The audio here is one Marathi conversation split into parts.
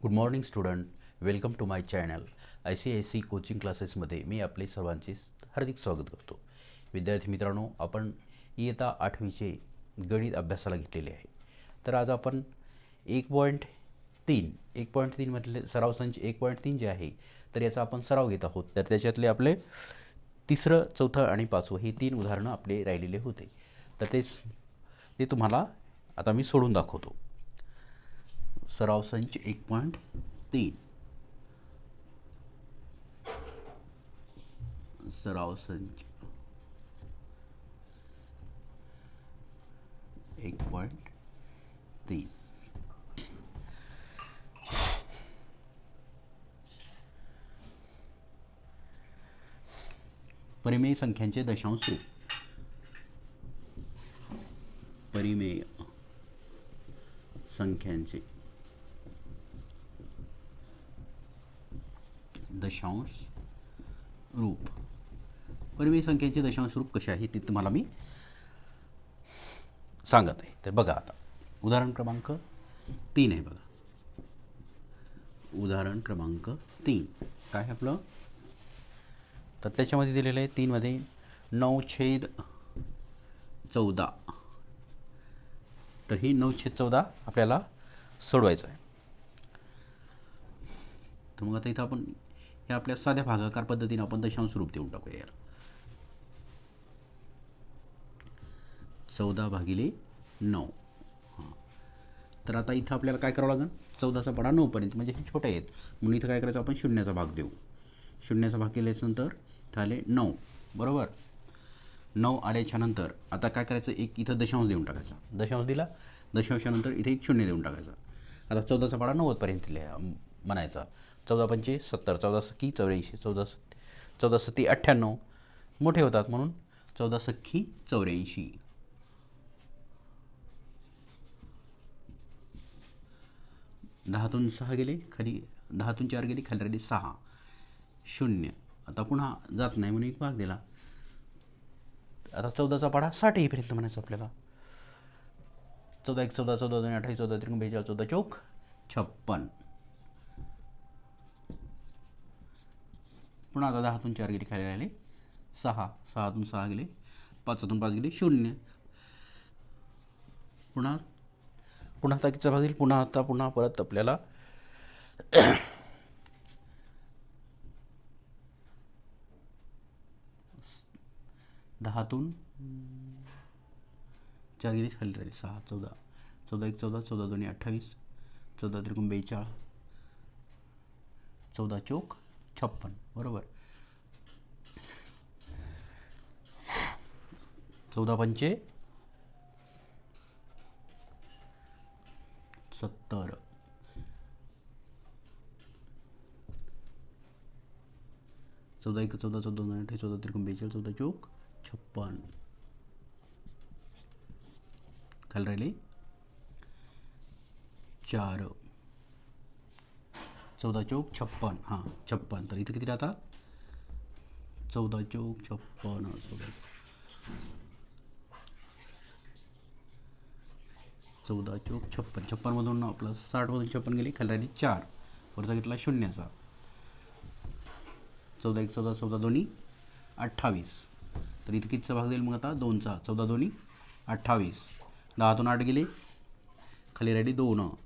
Good morning student. Welcome to my channel. ICIC coaching क्लासेसमध्ये मी आपले सर्वांचे हार्दिक स्वागत करतो. विद्यार्थी मित्रांनो, आपण इयत्ता 8वीचे गणित अभ्यासाला घेतलेले आहे. तर आज आपण 1.3 मधले सराव संच 1.3 जे आहे तर याचा आपण सराव घेत आहोत. तर त्याच्यातले आपले तिसरं, चौथं आणि पाचवं ही 3 उदाहरणं आपले राहिलेले होते. तर ते तुम्हाला आता मी सोडून दाखवतो. सराव संच 1.3. सराव संच 1.3. परिमेय संख्यांचे दशांश रूप. परिमेय संख्यांचे दशांश रूप. परिमेय संख्यांचे दशांश रूप कसे आहे ते तुम्हाला मी सांगत आहे. तर बघा, आता उदाहरण क्रमांक 3 आहे. बघा, उदाहरण क्रमांक 3 काय आहे आपलं? तर त्याच्यामध्ये दिलेलं आहे 3 मध्ये 9/14. तर ही 9/14 आपल्याला सोडवायचं आहे. तर मग आता इथं आपण हे आपल्या साध्या भागाकार पद्धतीने आपण दशांश रूप देऊन टाकूया याला. 14/9. हां, तर आता इथं आपल्याला काय करावं लागेल? 14चा पाढा 9 पर्यंत, म्हणजे हे छोटे आहेत म्हणून इथं काय करायचं, आपण शून्याचा भाग देऊ. शून्याचा भाग केल्याच्यानंतर इथं आले 9. बरोबर, 9 आल्याच्या नंतर आता काय करायचं, एक इथं दशांश देऊन टाकायचा. दशांश दिला, दशांशानंतर इथे एक शून्य देऊन टाकायचा. आता 14चा पाढा 90 पर्यंत म्हणायचा. 14×5 = 70, 14×6 = 84, 14×7 = 98. मोठे होतात म्हणून 14×6 = 84. 10तून 6 गेले खाली, 10तून 4 गेली खाली राहिली 6. 0 आता पुन्हा जात नाही म्हणून एक भाग दिला. आता 14चा पाढा 60 येईपर्यंत म्हणायचं आपल्याला. 14×1 = 14, 14×2 = 28, 14×3 = 42, 14×4 = 56. पुन्हा आता 10तून 4 गेली खाली राहिले 6, 6तून 6 गेले, 5तून 5 गेले 0. पुन्हा आता कितीचा भाग येईल? पुन्हा परत आपल्याला 10तून 4 गेली खाली राहिले 6, 14, 14×1 = 14, 14×2 = 28, 14×3 = 42, 14×4 = 56. बरोबर. 14×5 = 70, 14×1 = 14, 14×2 = 28, 14×3 = 42, 14×4 = 56. खाली राहिले 4, 14×4 = 56. हां, 56. तर इथं किती राहता? 14×4 = 56. 14×4 = 56. 56मधून आपलं 60मधून 56 गेली खाली राहिली 4. वरचा घेतला शून्याचा. 14×1 = 14, 14×2 = 28. तर इथं कितीचा भाग देईल मग आता? 2चा. 14×2 = 28. 10तून 8 गेले खाली राहिली 2.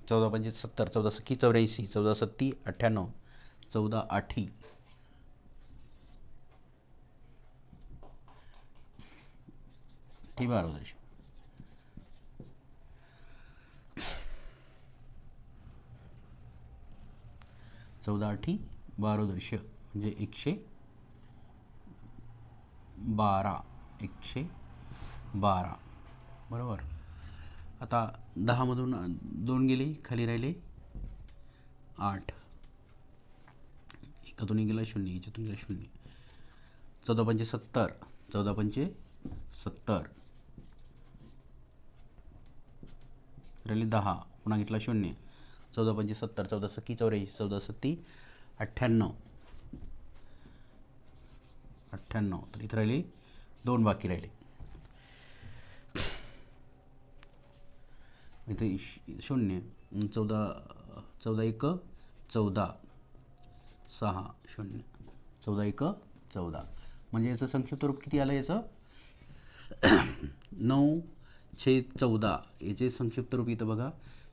14×5 = 70, 14×6 = 84, 14×7 = 98, 14×8 = 12. 14×8 = 12 म्हणजे 112. 112. बरोबर. आता 10मधून 2 गेले खाली राहिले 8. एकातून गेला 0, याच्यातून गेला 0. 14×5 = 70, 14×5 = 70. राहिले 10. पुन्हा घेतला 0. 14×5 = 70, 14×6 = 84, 14×7 = 98. तर इथं राहिले 2 बाकी राहिले. इथे 0, 14 14 1 14 6 0, 14 1 14, म्हणजे याचं संक्षिप्त रूप किती आलं याचं 9/14. याचे संक्षिप्त रूप इथं बघा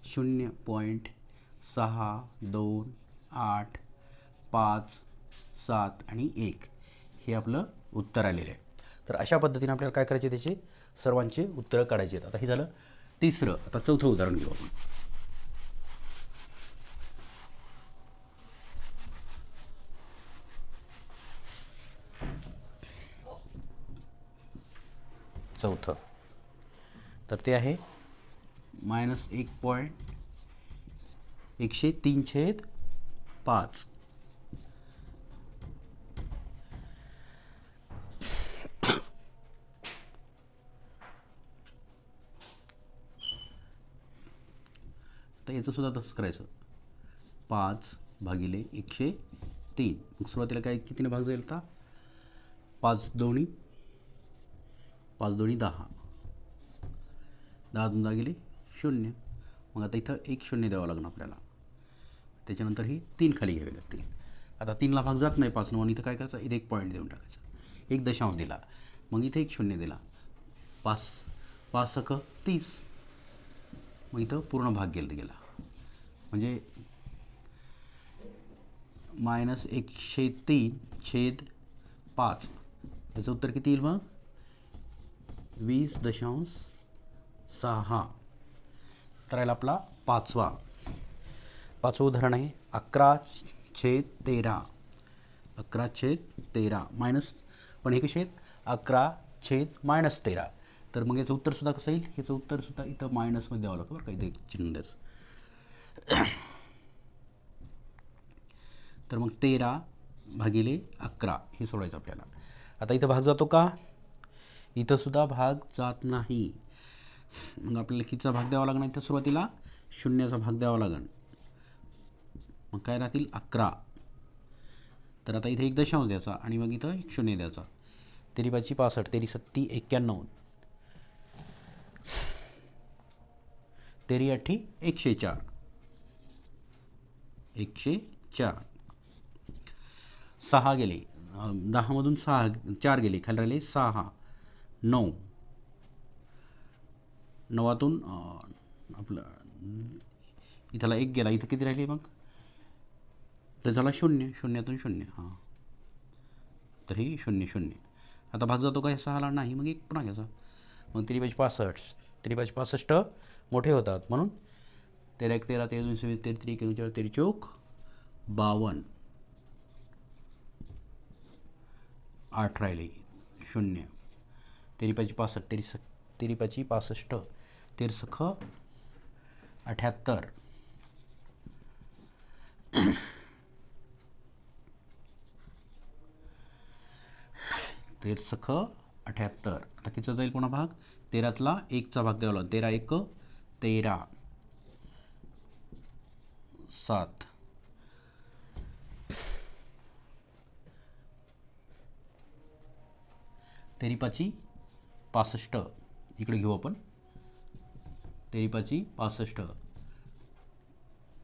0.6285 आणि 1 हे आपलं उत्तर आलेलं आहे. तर अशा पद्धतीने आपल्याला काय करायचे त्याचे सर्वांचे उत्तरं काढायचे आहेत. आता हे झालं तिसरं. आता चौथं उदाहरण घेऊ आपण. चौथं तर ते आहे -1.103/5. तर याचं सुद्धा तसंच करायचं 5/103. मग सुरुवातीला काय कितीने भाग जाईल आता 5 दोन्ही 10, 10 2 गेले 0. मग आता इथं 1 0 द्यावं लागणार आपल्याला. त्याच्यानंतर ही 3 खाली घ्यावे लागतील. आता 3ला भाग जात नाही 5 म्हणून इथं काय करायचं इथे 1 पॉईंट देऊन टाकायचं. 1 दशांश दिला मग इथे 1 0 दिला 5 5 × 30. मग इथं पूर्ण भाग गेला म्हणजे -103/5. याचं उत्तर किती येईल मग 20.6. तर राहिला आपला पाचवं उदाहरण आहे 11/13. 11/13 मायनस, पण हे कसे आहेत 11/-13. तर मग याचं उत्तरसुद्धा कसं येईल, याचं उत्तरसुद्धा इथं मायनसमध्ये द्यावं लागतं बरं का, इथे चिन्ह द्यायचं. तर मग 13/11 हे सोडायचं आपल्याला. आता इथं भाग जातो का, इथं सुद्धा भाग जात नाही. मग आपल्याला कितीचा भाग द्यावा लागणार, इथं सुरुवातीला 0चा भाग द्यावा लागेल. मग काय राहतील 11. तर आता इथे 1 दशांश द्यायचा आणि मग इथं 1 0 द्यायचा. 13×5 = 65, 13×7 = 91, 13×8 = 104, 104. 6 गेले, 10मधून 4 गेले, खाली राहिले 6, 9, 9तून आपलं इथला 1 गेला, इथं किती राहिले मग, तर झाला 0, 0तून 0, हां, तर ही 0 0. आता भाग जातो का 6ला, नाही, मग 1 पुन्हा घ्यायचा. मग 13×65, 13×65 मोठे होतात म्हणून 13×1 = 13, 13×2 = 23, 13×3 = 23, 52, 8 राहिले 0. 13×5 = 65, 13×5 = 65, 13×6 = 78, 13×6 = 78. आता कितीचा जाईल पुन्हा भाग, 13तला 1चा भाग द्यावा लागेल. 13×1 = 13, 7, 13×5 = 65. इकडे घेऊ आपण 13×5 = 65,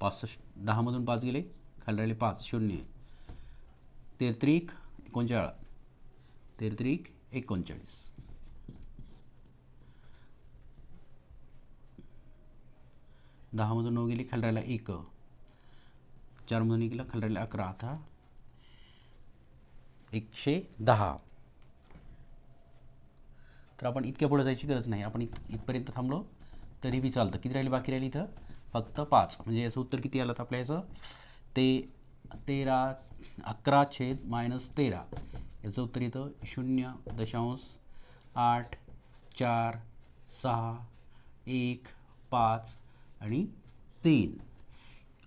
65, 10मधून 5 गेले, खाली राहिले 5, 0, 13×3 = 39, 13×3 = 39, 10मधून 9 गेले, खाली राहिला 1, 4मधून 1 गेला, खाली राहिला 11, आता 110. तर आपण इतक्या पुढे जायची गरज नाही, आपण इथपर्यंत थांबलो तरी बी चालतं. किती राहिली, बाकी राहिली इथं फक्त 5. म्हणजे याचं उत्तर किती आलं आपल्या याचं, ते 11/-13. याचं उत्तर इथं 0.846 5 आणि 3.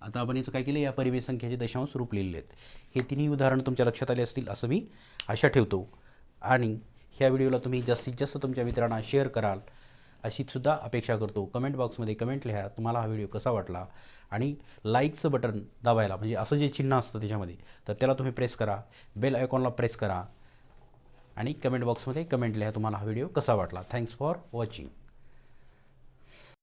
आता आपण याचं काय केलं, या परिमेय संख्येचे दशांश रूप लिहिलेले आहेत. हे तिन्ही उदाहरणं तुमच्या लक्षात आले असतील असं मी आशा ठेवतो. आणि ह्या व्हिडिओला तुम्ही जास्तीत जास्त तुमच्या मित्रांना शेअर कराल अशीसुद्धा अपेक्षा करतो. कमेंट बॉक्समध्ये कमेंट लिहा तुम्हाला हा व्हिडिओ कसा वाटला, आणि लाईकचं बटन दाबायला, म्हणजे असं जे चिन्ह असतं त्याच्यामध्ये, तर त्याला तुम्ही प्रेस करा. बेल आयकॉनला प्रेस करा आणि कमेंट बॉक्समध्ये कमेंट लिहा तुम्हाला हा व्हिडिओ कसा वाटला. Thanks for watching.